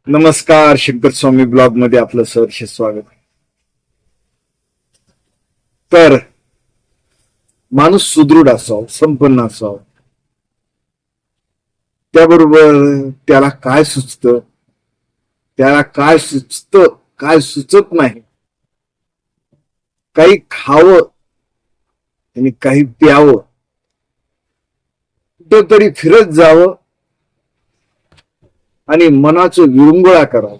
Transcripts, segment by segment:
नमस्कार. शंकर स्वामी ब्लॉग मध्ये आपलं सहर्ष स्वागत. तर माणूस सुदृढ असावा, संपन्न असावा, त्याबरोबर त्याला काय सुचतं, काय सुचत नाही, काही खावं आणि काही प्यावं, कुठंतरी फिरत जावं आणि मनाचं विरंगुळा करावं.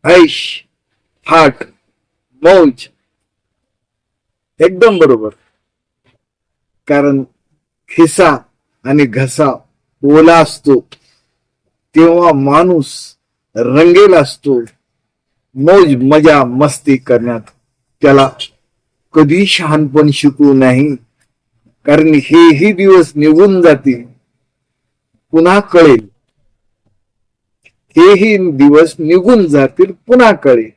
ऐश, थाट, मौज, एकदम बरोबर. कारण खिसा आणि घसा ओला असतो तेव्हा माणूस रंगेल असतो. मौज मजा मस्ती करण्यात त्याला कधी शहाणपण शिकू नाही. कारण हेही दिवस निघून जातील, पुन्हा कळेल. हेही दिवस निघून जातील, पुन्हा कळेल.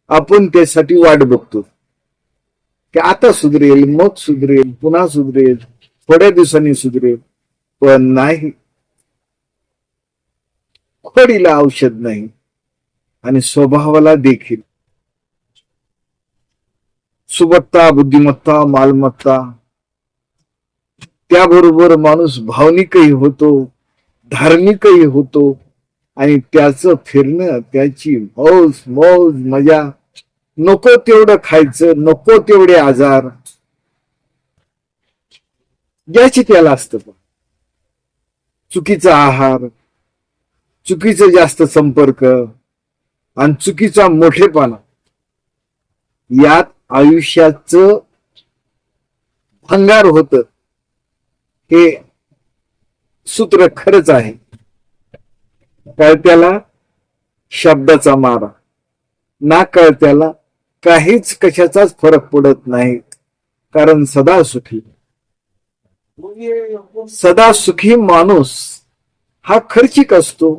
आपण त्यासाठी वाट बघतो की आता सुधरेल, मग सुधरेल, पुन्हा सुधरेल, थोड्या दिवसांनी सुधरेल. पण नाही, खोडीला औषध नाही आणि स्वभावाला देखील. सुबत्ता, बुद्धिमत्ता, मालमत्ता, त्याबरोबर माणूस भावनिकही होतो, धार्मिकही होतो आणि त्याचं फिरणं, त्याची हौस मौज मजा, नको तेवढं खायचं, नको तेवढे आजार, ज्याची त्याला असतं. चुकीचा आहार, चुकीचा जास्त संपर्क आणि चुकीचा मोठेपणा, यात आयुष्याचं भंगार होत. हे सूत्र खरंच आहे. कळत्याला शब्दाचा मारा, ना कळत्याला काहीच कशाचाच फरक पडत नाही. कारण सदा सुखी माणूस हा खर्चिक असतो.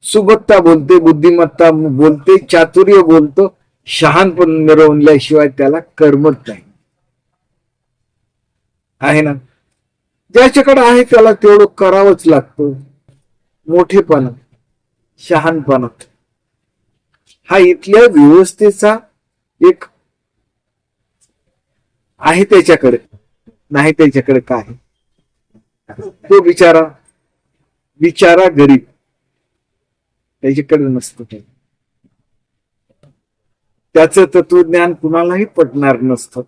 सुबत्ता बोलते, बुद्धिमत्ता बोलते, चातुर्य बोलतो, शहाणपण मिरवल्याशिवाय त्याला करमत नाही. आहे ना? ज्याच्याकडे आहे त्याला तेवढं करावंच लागतं. मोठेपणा, शहाणपणा हा इथल्या व्यवस्थेचा एक आहे. त्याच्याकडे नाही, त्याच्याकडे काय, तो बिचारा गरीब, त्याच्याकडे नसतं. त्याचं तत्वज्ञान कुणालाही पटणार नसतं.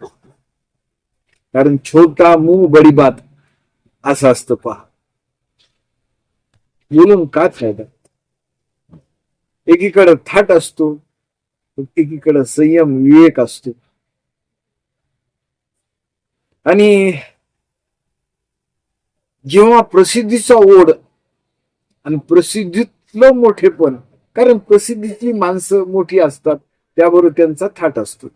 कारण छोटा मुंह बडी बात असं असतं. पहा, बोलून काय फायदा. एकीकडे थाट असतो, एकीकडे संयम, विवेक असतो. आणि जेव्हा प्रसिद्धीचा ओढ आणि प्रसिद्धीतलं मोठेपण, कारण प्रसिद्धीतली माणसं मोठी असतात, त्याबरोबर त्यांचा थाट असतो.